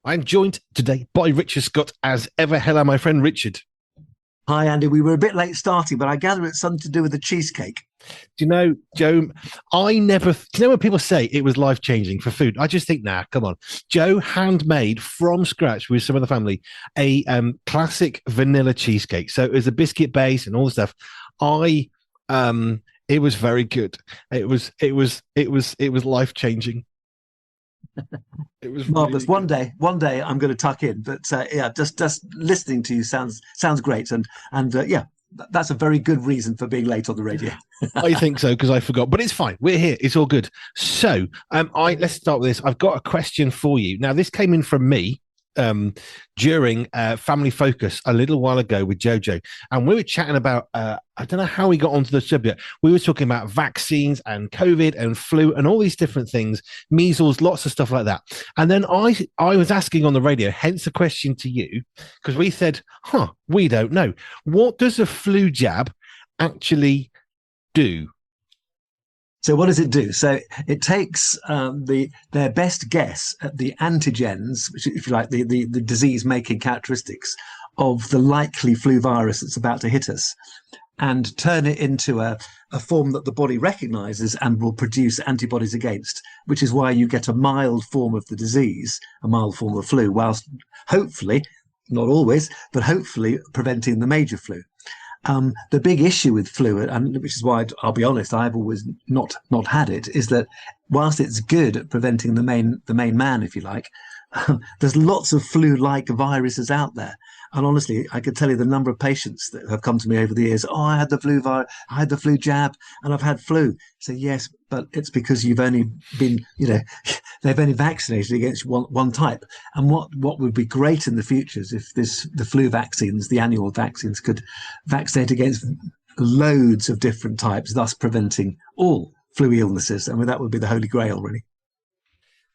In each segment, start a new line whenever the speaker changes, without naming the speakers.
I'm joined today by Richard Scott as ever. Hello, my friend Richard.
Hi, Andy. We were a bit late starting, but I gather it's something to do with the cheesecake.
Do you know, Joe, do you know when people say it was life changing for food? I just think, nah, come on. Joe handmade from scratch with some of the family a classic vanilla cheesecake. So it was a biscuit base and all the stuff. I, it was very good. It was life changing. It was
Marvelous.
really
One
good.
day, one day, I'm going to tuck in. But yeah, just listening to you sounds great, and yeah, that's a very good reason for being late on the radio.
I think so because I forgot, but it's fine. We're here. It's all good. So, let's start with this. I've got a question for you. Now, this came in from me during Family Focus a little while ago with Jojo, and we were chatting about. I don't know how we got onto the subject. We were talking about vaccines and COVID and flu and all these different things, measles, lots of stuff like that. And then I was asking on the radio, hence the question to you, because we said, we don't know. What does a flu jab actually do?
So what does it do? So it takes their best guess at the antigens, which, if you like, the disease-making characteristics of the likely flu virus that's about to hit us, and turn it into a form that the body recognizes and will produce antibodies against, which is why you get a mild form of the disease, a mild form of flu, whilst hopefully, not always, but hopefully preventing the major flu. The big issue with flu, and which is why I'll be honest, I've always not had it, is that whilst it's good at preventing the main man, if you like, there's lots of flu-like viruses out there. And honestly, I could tell you the number of patients that have come to me over the years. Oh, I had the flu virus, I had the flu jab, and I've had flu. So yes, but it's because you've only been, they've only vaccinated against one type. And what would be great in the future is if the flu vaccines, the annual vaccines, could vaccinate against loads of different types, thus preventing all flu illnesses. And that would be the holy grail, really.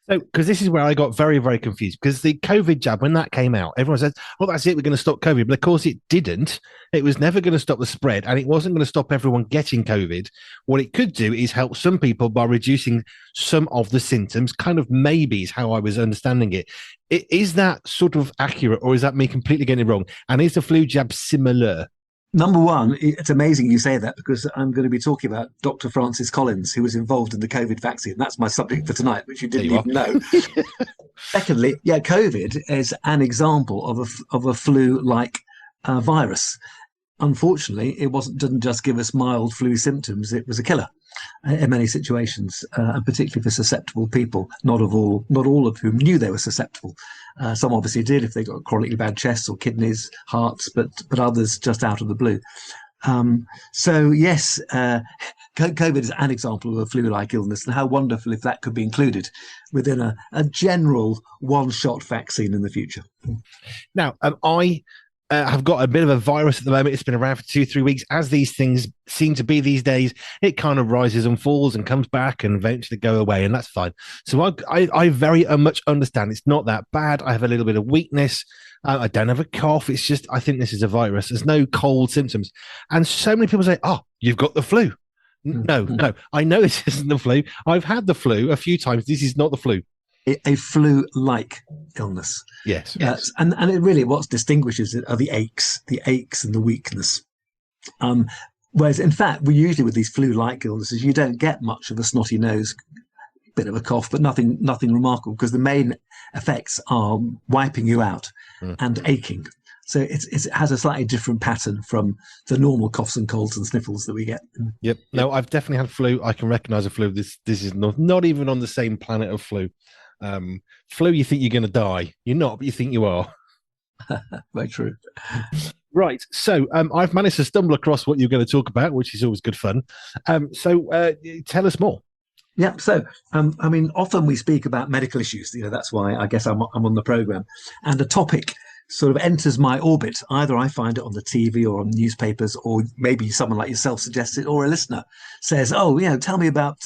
So, because this is where I got very, very confused, because the COVID jab, when that came out, everyone says, well, that's it, we're going to stop COVID. But of course, it didn't. It was never going to stop the spread, and it wasn't going to stop everyone getting COVID. What it could do is help some people by reducing some of the symptoms, kind of maybe is how I was understanding it. Is that sort of accurate, or is that me completely getting it wrong? And is the flu jab similar?
Number one, it's amazing you say that because I'm going to be talking about Dr. Francis Collins, who was involved in the COVID vaccine. That's my subject for tonight, which you didn't even know. Secondly, yeah, COVID is an example of a flu-like virus. Unfortunately, didn't just give us mild flu symptoms. It was a killer in many situations, and particularly for susceptible people. Not all of whom knew they were susceptible. Some obviously did if they got chronically bad chests or kidneys, hearts, but others just out of the blue. So yes, COVID is an example of a flu-like illness, and how wonderful if that could be included within a general one-shot vaccine in the future.
Now, I have got a bit of a virus at the moment. It's been around for 2-3 weeks. As these things seem to be these days, it kind of rises and falls and comes back and eventually go away, and that's fine. So I very much understand it's not that bad. I have a little bit of weakness. I don't have a cough. It's just I think this is a virus. There's no cold symptoms. And so many people say, oh, you've got the flu. No, I know this isn't the flu. I've had the flu a few times. This is not the flu.
A flu-like illness.
Yes.
And it really, what distinguishes it are the aches and the weakness. Whereas, in fact, we usually with these flu-like illnesses, you don't get much of a snotty nose, bit of a cough, but nothing remarkable, because the main effects are wiping you out and aching. So it has a slightly different pattern from the normal coughs and colds and sniffles that we get.
Yep. No, I've definitely had flu. I can recognize a flu. This is not even on the same planet of flu. Flu, you think you're going to die. You're not, but you think you are.
Very true.
Right. So I've managed to stumble across what you're going to talk about, which is always good fun. So tell us more.
Yeah. So, I mean, often we speak about medical issues. That's why I guess I'm on the program, and a topic sort of enters my orbit. Either I find it on the TV or on newspapers, or maybe someone like yourself suggests it, or a listener says, "Oh, tell me about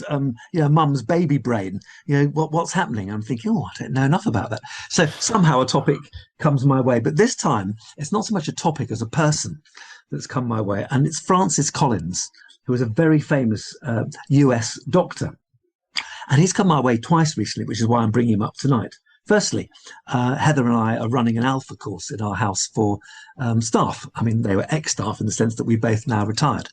mum's baby brain. What's happening?" I'm thinking, "Oh, I don't know enough about that." So somehow a topic comes my way, but this time it's not so much a topic as a person that's come my way, and it's Francis Collins, who is a very famous US doctor. And he's come my way twice recently, which is why I'm bringing him up tonight. Firstly, Heather and I are running an Alpha course in our house for staff. I mean, they were ex-staff in the sense that we both now retired,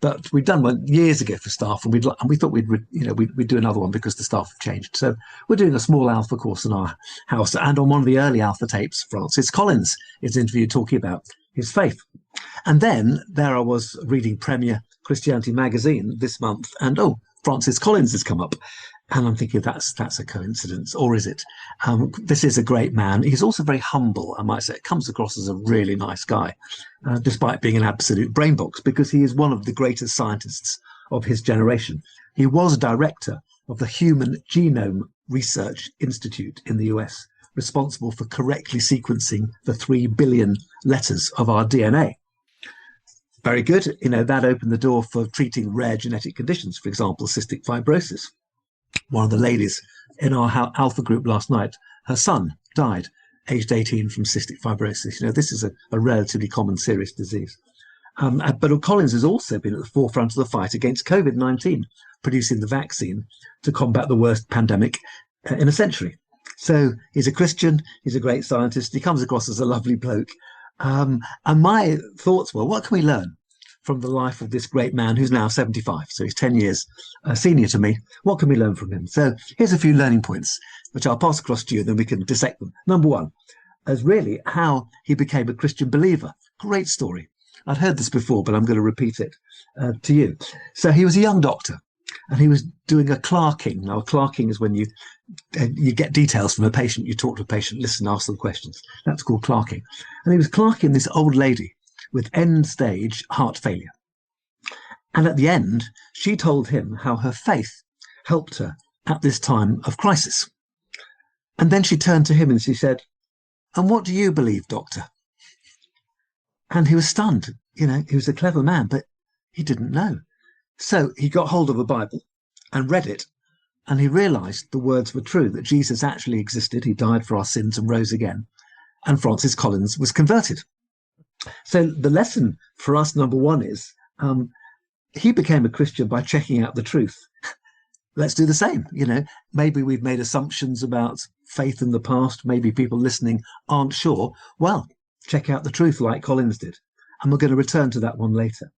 but we'd done one years ago for staff, and we thought we'd do another one because the staff have changed. So we're doing a small Alpha course in our house, and on one of the early Alpha tapes, Francis Collins is interviewed talking about his faith. And then there I was reading Premier Christianity magazine this month, and Francis Collins has come up. And I'm thinking that's a coincidence, or is it? This is a great man. He's also very humble, I might say. It comes across as a really nice guy, despite being an absolute brainbox, because he is one of the greatest scientists of his generation. He was director of the Human Genome Research Institute in the US, responsible for correctly sequencing the 3 billion letters of our DNA. Very good. That opened the door for treating rare genetic conditions, for example, cystic fibrosis. One of the ladies in our Alpha group last night, her son died aged 18 from cystic fibrosis. This is a relatively common serious disease. But Collins has also been at the forefront of the fight against COVID-19, producing the vaccine to combat the worst pandemic in a century. So he's a Christian, he's a great scientist, he comes across as a lovely bloke. And my thoughts were, what can we learn from the life of this great man who's now 75? So he's 10 years senior to me. What can we learn from him? So here's a few learning points, which I'll pass across to you, and then we can dissect them. Number one is really how he became a Christian believer. Great story. I'd heard this before, but I'm going to repeat it to you. So he was a young doctor, and he was doing a clerking. Now, a clerking is when you get details from a patient, you talk to a patient, listen, ask them questions. That's called clerking. And he was clerking this old lady with end-stage heart failure. And at the end, she told him how her faith helped her at this time of crisis. And then she turned to him and she said, "And what do you believe, doctor?" And he was stunned. He was a clever man, but he didn't know. So he got hold of a Bible and read it, and he realized the words were true, that Jesus actually existed. He died for our sins and rose again. And Francis Collins was converted. So the lesson for us, number one, is he became a Christian by checking out the truth. Let's do the same. Maybe we've made assumptions about faith in the past. Maybe people listening aren't sure. Well, check out the truth like Collins did. And we're going to return to that one later.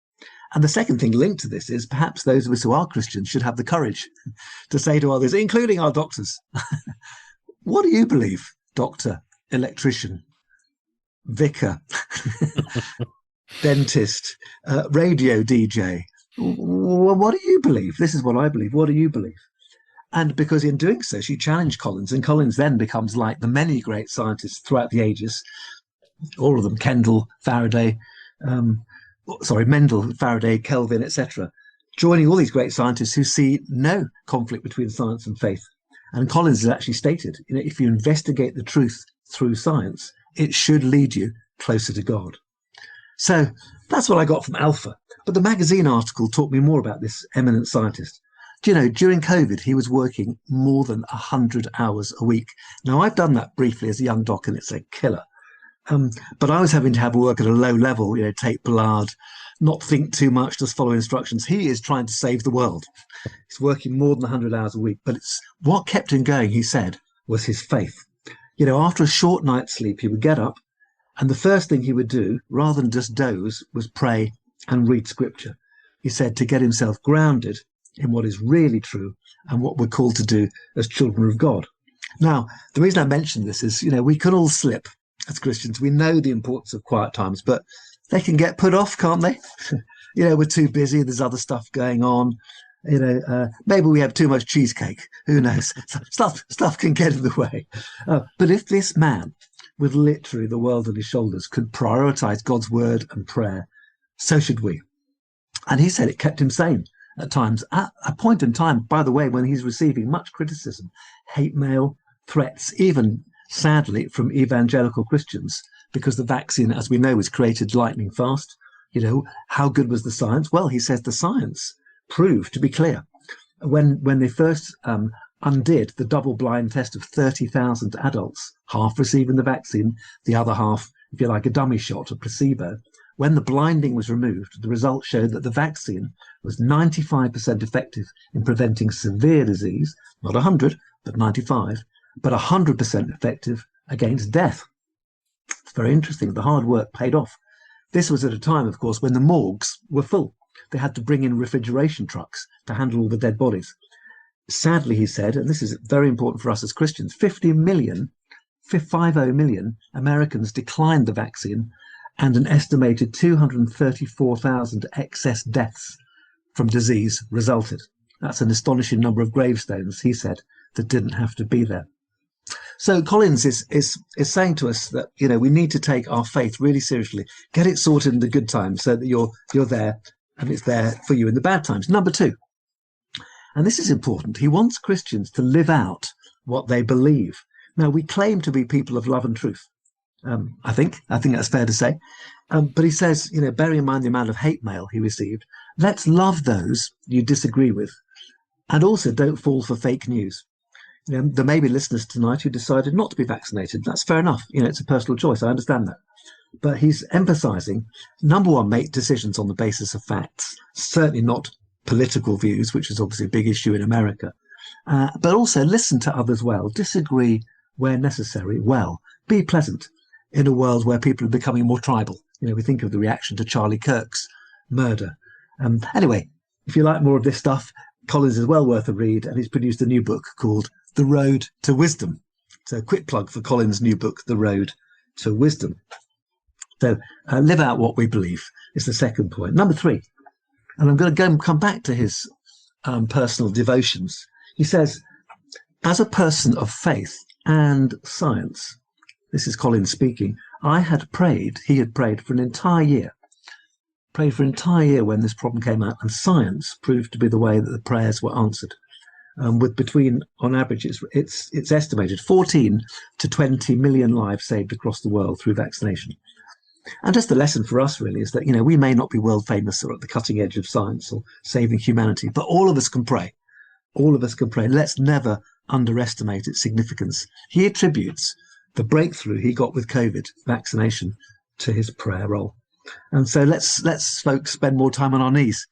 And the second thing linked to this is perhaps those of us who are Christians should have the courage to say to others, including our doctors, what do you believe, doctor, electrician, vicar, dentist, radio DJ? What do you believe? This is what I believe. What do you believe? And because in doing so, she challenged Collins, and Collins then becomes like the many great scientists throughout the ages, all of them, Mendel, Faraday, Kelvin, etc., joining all these great scientists who see no conflict between science and faith. And Collins has actually stated, if you investigate the truth through science, it should lead you closer to God. So that's what I got from Alpha. But the magazine article taught me more about this eminent scientist. During COVID, he was working more than 100 hours a week. Now, I've done that briefly as a young doc, and it's a killer. But I was having to have work at a low level, take blood, not think too much, just follow instructions. He is trying to save the world. He's working more than 100 hours a week. But it's what kept him going, he said, was his faith. After a short night's sleep, he would get up, and the first thing he would do, rather than just doze, was pray and read scripture. He said, to get himself grounded in what is really true and what we're called to do as children of God. Now, the reason I mention this is, we can all slip as Christians. We know the importance of quiet times, but they can get put off, can't they? We're too busy. There's other stuff going on. Maybe we have too much cheesecake. Who knows? Stuff can get in the way. But if this man, with literally the world on his shoulders, could prioritize God's word and prayer, so should we. And he said it kept him sane at times. At a point in time, by the way, when he's receiving much criticism, hate mail, threats, even sadly from evangelical Christians, because the vaccine, as we know, was created lightning fast. How good was the science? Well, he says the science proved to be clear. When they first undid the double-blind test of 30,000 adults, half receiving the vaccine, the other half, if you like, a dummy shot, a placebo, when the blinding was removed, the results showed that the vaccine was 95% effective in preventing severe disease, not 100, but 95, but 100% effective against death. It's very interesting. The hard work paid off. This was at a time, of course, when the morgues were full. They had to bring in refrigeration trucks to handle all the dead bodies. Sadly, he said, and this is very important for us as Christians, 50 million Americans declined the vaccine, and an estimated 234,000 excess deaths from disease resulted. That's an astonishing number of gravestones, he said, that didn't have to be there. So Collins is saying to us that, you know, we need to take our faith really seriously, get it sorted in the good times so that you're there and it's there for you in the bad times. Number two, and this is important, he wants Christians to live out what they believe. Now, we claim to be people of love and truth. I think that's fair to say. But he says, you know, bearing in mind the amount of hate mail he received, let's love those you disagree with. And also don't fall for fake news. You know, there may be listeners tonight who decided not to be vaccinated. That's fair enough. You know, it's a personal choice. I understand that. But he's emphasizing, number one, make decisions on the basis of facts, certainly not political views, which is obviously a big issue in America. But also listen to others well, disagree where necessary well, be pleasant in a world where people are becoming more tribal. You know, we think of the reaction to Charlie Kirk's murder. Anyway, if you like more of this stuff, Collins is well worth a read, and he's produced a new book called The Road to Wisdom. So a quick plug for Collins' new book, The Road to Wisdom. So live out what we believe is the second point. Number three, and I'm going to come back to his personal devotions. He says, as a person of faith and science, this is Collins speaking, he had prayed for an entire year when this problem came out, and science proved to be the way that the prayers were answered. With between, on average, it's estimated 14 to 20 million lives saved across the world through vaccination. And just the lesson for us really is that, you know, we may not be world famous or at the cutting edge of science or saving humanity, but all of us can pray. All of us can pray. Let's never underestimate its significance. He attributes the breakthrough he got with COVID vaccination to his prayer role. And so let's folks spend more time on our knees.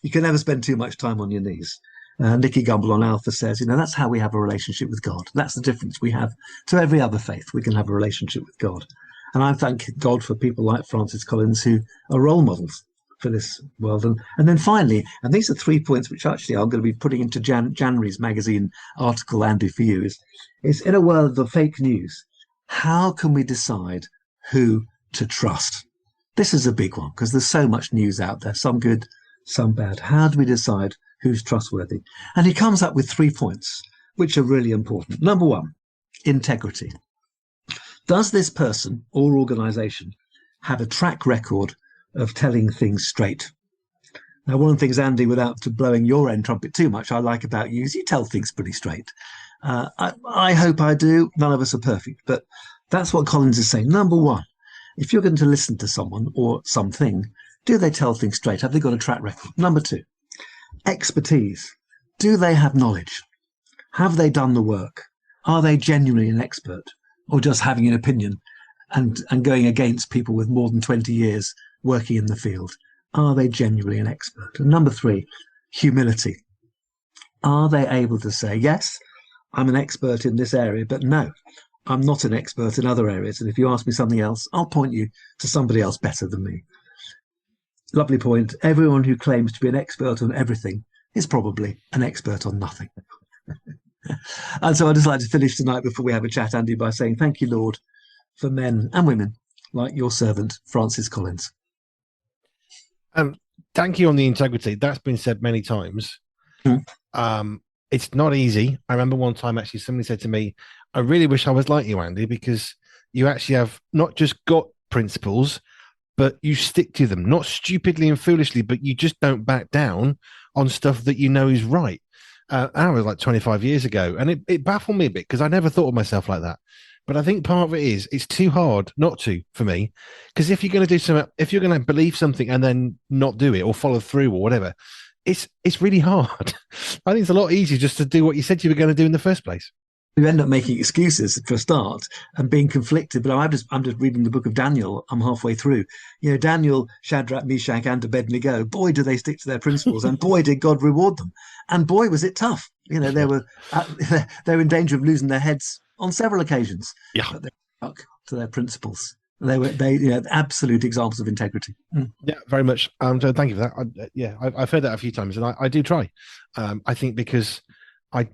You can never spend too much time on your knees. Nicky Gumbel on Alpha says, you know, that's how we have a relationship with God. That's the difference we have to every other faith. We can have a relationship with God. And I thank God for people like Francis Collins who are role models for this world. And then finally, and these are 3 points which actually I'm going to be putting into January's magazine article, Andy, for you, is in a world of fake news, how can we decide who to trust? This is a big one because there's so much news out there, some good, some bad. How do we decide who's trustworthy? And he comes up with 3 points, which are really important. Number one, integrity. Does this person or organization have a track record of telling things straight? Now, one of the things, Andy, without blowing your own trumpet too much, I like about you is you tell things pretty straight. I hope I do. None of us are perfect, but that's what Collins is saying. Number one, if you're going to listen to someone or something, do they tell things straight? Have they got a track record? Number two, expertise. Do they have knowledge? Have they done the work? Are they genuinely an expert, or just having an opinion and going against people with more than 20 years working in the field? Are they genuinely an expert? And number three, humility. Are they able to say, yes, I'm an expert in this area, but no, I'm not an expert in other areas. And if you ask me something else, I'll point you to somebody else better than me. Lovely point. Everyone who claims to be an expert on everything is probably an expert on nothing. And so I'd just like to finish tonight before we have a chat, Andy, by saying thank you, Lord, for men and women like your servant, Francis Collins.
Thank you on the integrity. That's been said many times. It's not easy. I remember one time actually somebody said to me, I really wish I was like you, Andy, because you actually have not just got principles, but you stick to them, not stupidly and foolishly, but you just don't back down on stuff that you know is right. That was like 25 years ago. And it baffled me a bit because I never thought of myself like that. But I think part of it is it's too hard not to for me. Because if you're going to do something, if you're going to believe something and then not do it or follow through or whatever, it's really hard. I think it's a lot easier just to do what you said you were going to do in the first place.
You end up making excuses for a start and being conflicted. But I'm just reading the book of Daniel. I'm halfway through. You know, Daniel, Shadrach, Meshach, and Abednego. Boy, do they stick to their principles, and boy, did God reward them. And boy, was it tough. They were they were in danger of losing their heads on several occasions,
Yeah.
but they stuck to their principles. They absolute examples of integrity.
Yeah, very much. So thank you for that. I've heard that a few times, and I do try. I think because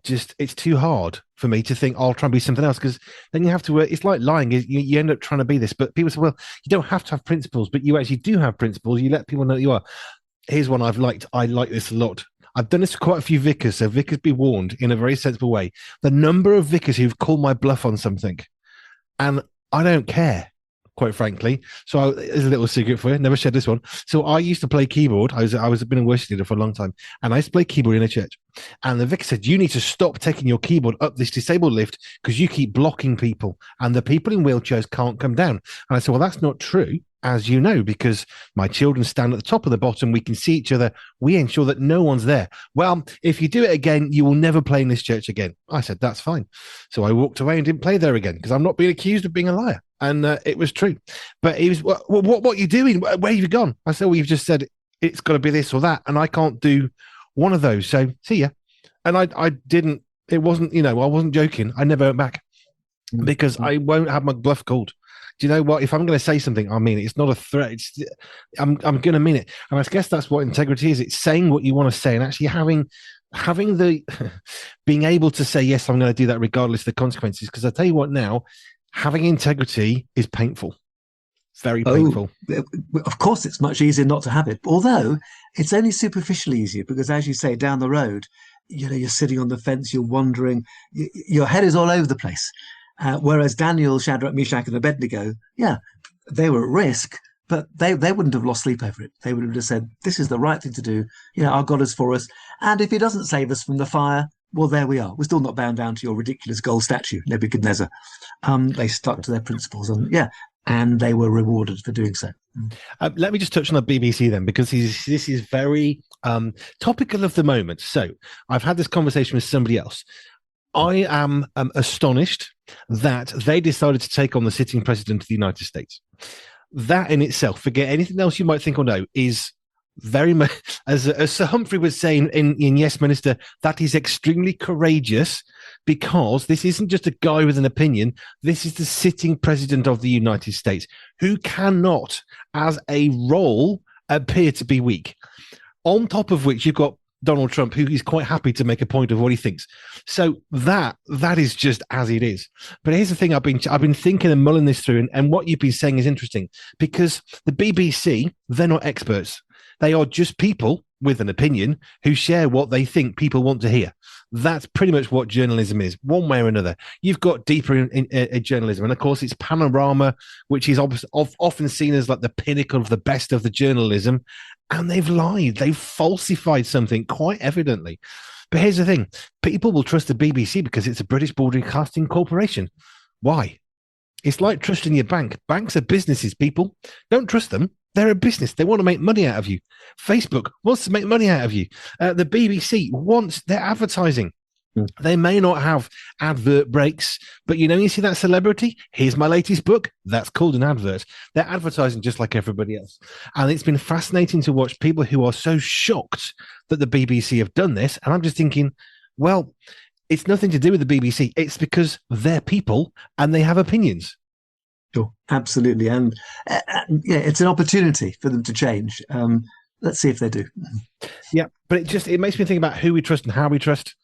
it's too hard for me to think I'll try and be something else, because then you have to. It's like lying. You end up trying to be this, but people say, well, you don't have to have principles, but you actually do have principles. You let people know that you are. Here's one I've liked. I like this a lot. I've done this to quite a few vicars, so vicars be warned in a very sensible way. The number of vicars who've called my bluff on something, and I don't care, quite frankly. So there's a little secret for you. Never shared this one. So I used to play keyboard. I was been a worship leader for a long time, and I used to play keyboard in a church. And the vicar said, "You need to stop taking your keyboard up this disabled lift because you keep blocking people, and the people in wheelchairs can't come down." And I said, "Well, that's not true, as you know, because my children stand at the top of the bottom. We can see each other. We ensure that no one's there. Well, if you do it again, you will never play in this church again." I said, "That's fine." So I walked away and didn't play there again because I'm not being accused of being a liar. And it was true. But he was, "What are you doing? Where have you gone?" I said, "Well, you've just said it's got to be this or that, and I can't do one of those. So see ya." And I didn't, it wasn't, I wasn't joking. I never went back because I won't have my bluff called. Do you know what? If I'm going to say something, I mean it. It's not a threat. I'm going to mean it. And I guess that's what integrity is. It's saying what you want to say and actually having the being able to say, yes, I'm going to do that regardless of the consequences. Because I tell you what now, having integrity is painful. Very painful.
Of course, it's much easier not to have it. Although it's only superficially easier because, as you say, down the road, you're sitting on the fence, you're wondering, your head is all over the place. Whereas Daniel, Shadrach, Meshach, and Abednego, they were at risk, but they wouldn't have lost sleep over it. They would have just said, "This is the right thing to do. Our God is for us. And if he doesn't save us from the fire, well, there we are. We're still not bound down to your ridiculous gold statue, Nebuchadnezzar." They stuck to their principles, and they were rewarded for doing so.
Let me just touch on the BBC then, because this is very topical of the moment. So I've had this conversation with somebody else. I am astonished that they decided to take on the sitting president of the United States. That in itself, forget anything else you might think or know, is very much, as Sir Humphrey was saying in Yes Minister, that is extremely courageous, because this isn't just a guy with an opinion. This is the sitting president of the United States, who cannot, as a role, appear to be weak. On top of which, you've got Donald Trump, who is quite happy to make a point of what he thinks. So that is just as it is. But here's the thing: I've been thinking and mulling this through, and what you've been saying is interesting, because the BBC, they're not experts. They are just people with an opinion who share what they think people want to hear. That's pretty much what journalism is, one way or another. You've got deeper in journalism, and of course it's Panorama, which is often seen as like the pinnacle of the best of the journalism, and they've lied. They've falsified something quite evidently. But here's the thing: people will trust the BBC because it's a British Broadcasting Corporation. Why? It's like trusting your bank. Banks are businesses, people. Don't trust them. They're a business. They want to make money out of you. Facebook wants to make money out of you. The BBC wants their advertising. They may not have advert breaks, but you see that celebrity? Here's my latest book. That's called an advert. They're advertising just like everybody else. And it's been fascinating to watch people who are so shocked that the BBC have done this. And I'm just thinking, well, it's nothing to do with the BBC. It's because they're people and they have opinions.
Sure, absolutely. And it's an opportunity for them to change. Let's see if they do.
Yeah, but it makes me think about who we trust and how we trust.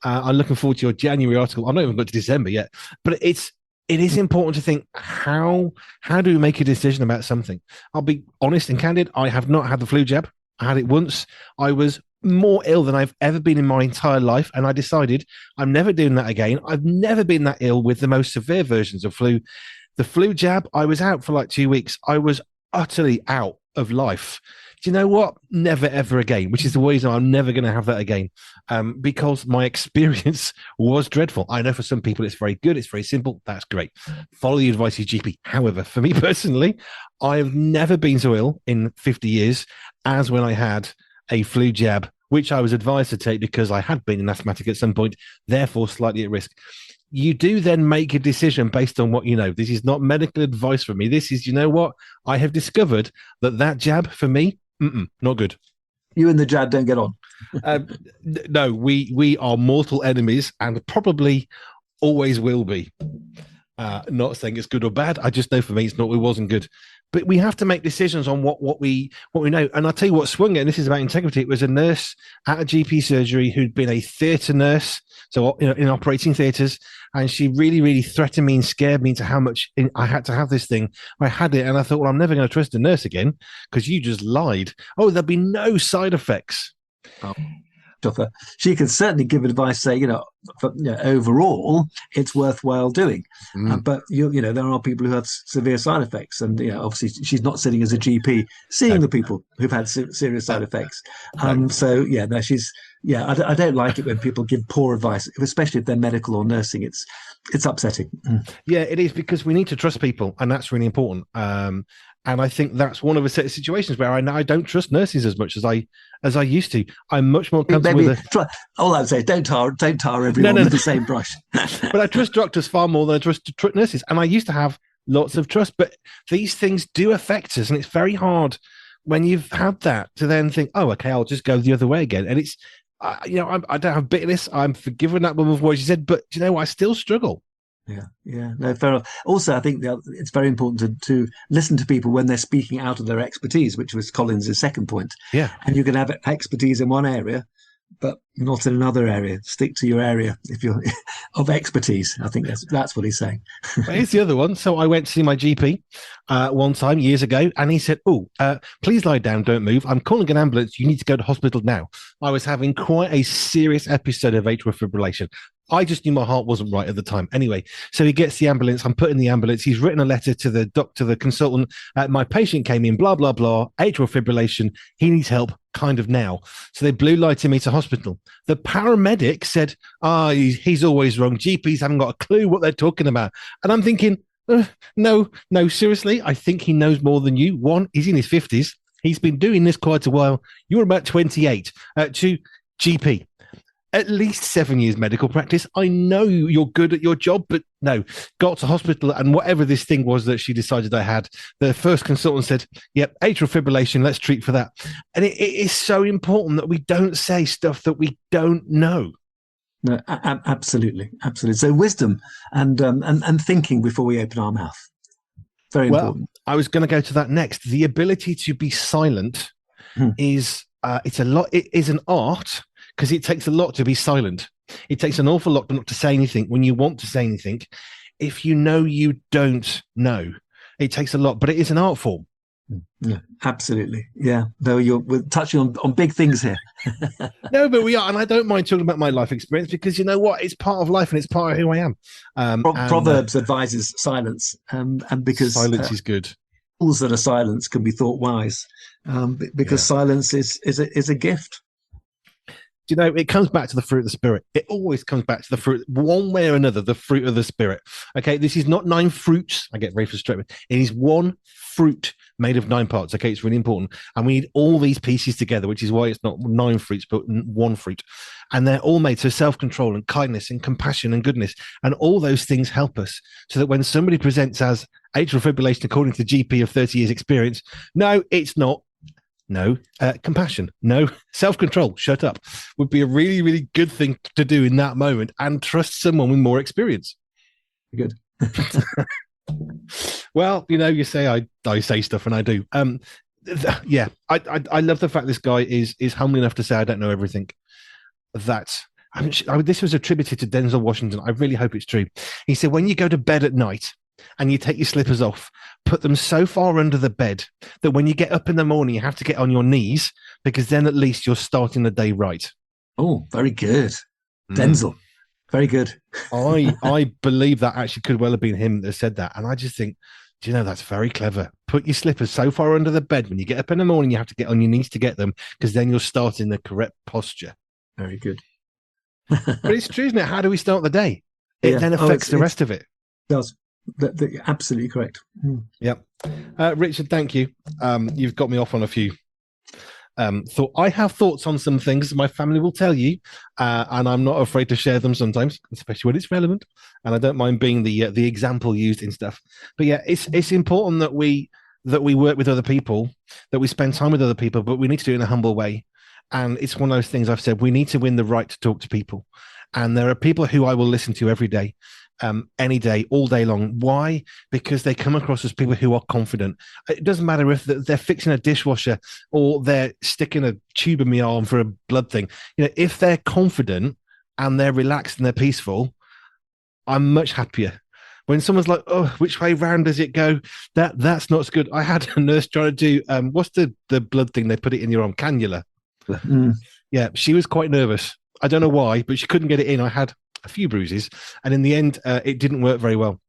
I'm looking forward to your January article. I'm not even got to December yet, but it is important to think how do we make a decision about something. I'll be honest and candid. I have not had the flu jab. I had it once. I was more ill than I've ever been in my entire life, and I decided I'm never doing that again. I've never been that ill with the most severe versions of flu. The flu jab, I was out for like 2 weeks. I was utterly out of life. Do you know what? Never, ever again, which is the reason I'm never going to have that again, because my experience was dreadful. I know for some people it's very good. It's very simple. That's great. Follow the advice of your GP. However, for me personally, I have never been so ill in 50 years as when I had a flu jab, which I was advised to take because I had been an asthmatic at some point, therefore slightly at risk. You do then make a decision based on what you know. This is not medical advice for me. This is, what? I have discovered that jab for me, not good.
You and the Jad don't get on.
No, we are mortal enemies and probably always will be. Not saying it's good or bad. I just know for me, it wasn't good. But we have to make decisions on what we know. And I'll tell you what swung it, and this is about integrity. It was a nurse at a GP surgery who'd been a theatre nurse, so in operating theatres, and she really, really threatened me and scared me into how much I had to have this thing. I had it, and I thought, well, I'm never going to trust a nurse again because you just lied. Oh, there'll be no side effects.
Oh. She can certainly give advice, say, overall, it's worthwhile doing. But there are people who have severe side effects, and obviously she's not sitting as a GP seeing the people who've had serious side effects. I don't like it when people give poor advice, especially if they're medical or nursing. It's upsetting.
Yeah, it is, because we need to trust people, and that's really important. And I think that's one of a set of situations where I don't trust nurses as much as I used to. I'm much more comfortable with
all I would say is don't tar everyone with the same brush.
But I trust doctors far more than I trust nurses. And I used to have lots of trust, but these things do affect us. And it's very hard when you've had that to then think, oh, okay, I'll just go the other way again. And it's, I don't have bitterness. I'm forgiving that woman for what she said, but I still struggle.
Yeah, no, fair enough. Also, I think it's very important to listen to people when they're speaking out of their expertise, which was Collins' second point.
Yeah.
And you can have expertise in one area, but not in another area. Stick to your area if you're of expertise. I think that's what he's saying.
Here's the other one. So I went to see my GP one time years ago, and he said, please lie down, don't move. I'm calling an ambulance. You need to go to hospital now. I was having quite a serious episode of atrial fibrillation. I just knew my heart wasn't right at the time. Anyway, so he gets the ambulance. I'm put in the ambulance. He's written a letter to the doctor, the consultant. My patient came in, blah, blah, blah, atrial fibrillation. He needs help kind of now. So they blue lighted me to hospital. The paramedic said, he's always wrong. GPs haven't got a clue what they're talking about. And I'm thinking, no, seriously, I think he knows more than you. One, he's in his 50s. He's been doing this quite a while. You're about 28. Two, GP. At least 7 years medical practice. I know you're good at your job, but no, got to hospital, and whatever this thing was that she decided I had, the first consultant said, yep, atrial fibrillation, let's treat for that. And it is so important that we don't say stuff that we don't know.
No, absolutely. So wisdom and thinking before we open our mouth. Very important.
I was going to go to that next. The ability to be silent is it is an art, because it takes a lot to be silent. It takes an awful lot not to say anything when you want to say anything. If you know you don't know, it takes a lot, but it is an art form.
Yeah, absolutely. Yeah, though we're touching on big things here.
No, but we are, and I don't mind talking about my life experience, because you know what? It's part of life and it's part of who I am.
Proverbs advises silence, and because
silence is good.
Fools that are silent can be thought wise, because silence is a gift.
It comes back to the fruit of the Spirit. It always comes back to the fruit, one way or another, the fruit of the Spirit. Okay, this is not 9 fruits. I get very frustrated. It is one fruit made of 9 parts. Okay, it's really important. And we need all these pieces together, which is why it's not 9 fruits, but 1 fruit. And they're all made, so self-control and kindness and compassion and goodness. And all those things help us so that when somebody presents as atrial fibrillation according to the GP of 30 years experience, no, it's not. No, compassion. No, self-control. Shut up. Would be a really, really good thing to do in that moment, and trust someone with more experience.
Good.
Well, you say I say stuff, and I do. I love the fact this guy is humble enough to say I don't know everything. This was attributed to Denzel Washington. I really hope it's true. He said, when you go to bed at night and you take your slippers off, put them so far under the bed that when you get up in the morning, you have to get on your knees, because then at least you're starting the day right.
Oh, very good. Denzel. Very good.
I believe that actually could well have been him that said that. And I just think, that's very clever. Put your slippers so far under the bed, when you get up in the morning, you have to get on your knees to get them, because then you'll start in the correct posture.
Very good.
But it's true, isn't it? How do we start the day? It then affects the rest of it.
It does. Absolutely correct.
Yep. Richard, thank you. You've got me off on a few. I have thoughts on some things my family will tell you, and I'm not afraid to share them sometimes, especially when it's relevant. And I don't mind being the example used in stuff. But yeah, it's important that we work with other people, that we spend time with other people, but we need to do it in a humble way. And it's one of those things I've said, we need to win the right to talk to people. And there are people who I will listen to every day, any day, all day long. Why? Because they come across as people who are confident. It doesn't matter if they're fixing a dishwasher or they're sticking a tube in my arm for a blood thing. If they're confident and they're relaxed and they're peaceful, I'm much happier. When someone's like, oh, which way round does it go? That's not so good. I had a nurse trying to do, what's the blood thing they put it in your arm? Cannula. Yeah, she was quite nervous. I don't know why, but she couldn't get it in. I had a few bruises, and in the end, it didn't work very well.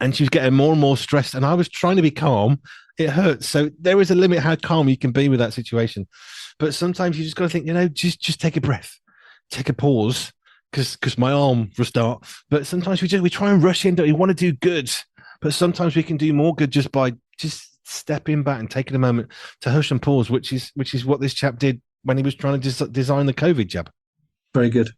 And she was getting more and more stressed, and I was trying to be calm. It hurts. So there is a limit how calm you can be with that situation. But sometimes you just got to think, just take a breath, take a pause, because my arm will start. But sometimes we try and rush into it. We want to do good, but sometimes we can do more good just by just stepping back and taking a moment to hush and pause, which is what this chap did when he was trying to design the COVID jab.
Very good.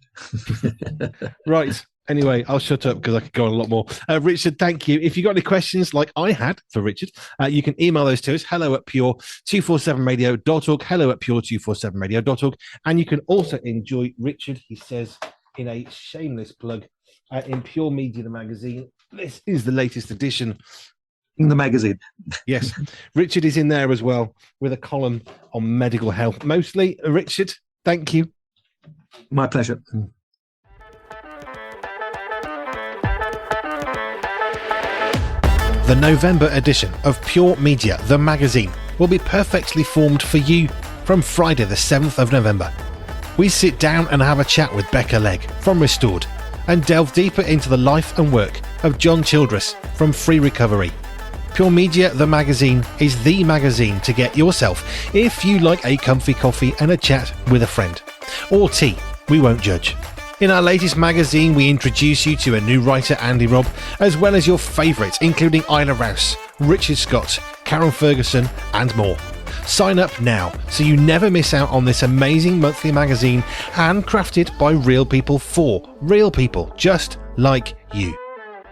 Right. Anyway, I'll shut up because I could go on a lot more. Richard, thank you. If you got any questions like I had for Richard, you can email those to us, hello@pure247radio.org, hello@pure247radio.org. And you can also enjoy Richard, he says, in a shameless plug, in Pure Media, the magazine. This is the latest edition.
In the magazine.
Yes. Richard is in there as well with a column on medical health. Mostly, Richard, thank you.
My pleasure.
The November edition of Pure Media, the magazine, will be perfectly formed for you from Friday the 7th of November. We sit down and have a chat with Becca Legg from Restored and delve deeper into the life and work of John Childress from Free Recovery. Pure Media, the magazine, is the magazine to get yourself if you like a comfy coffee and a chat with a friend. Or tea, we won't judge. In our latest magazine, we introduce you to a new writer, Andy Robb, as well as your favourites, including Isla Rouse, Richard Scott, Karen Ferguson, and more. Sign up now so you never miss out on this amazing monthly magazine, handcrafted by real people for real people just like you.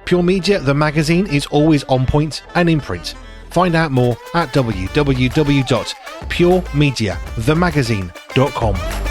Pure Media, the magazine, is always on point and in print. Find out more at www.puremediathemagazine.com.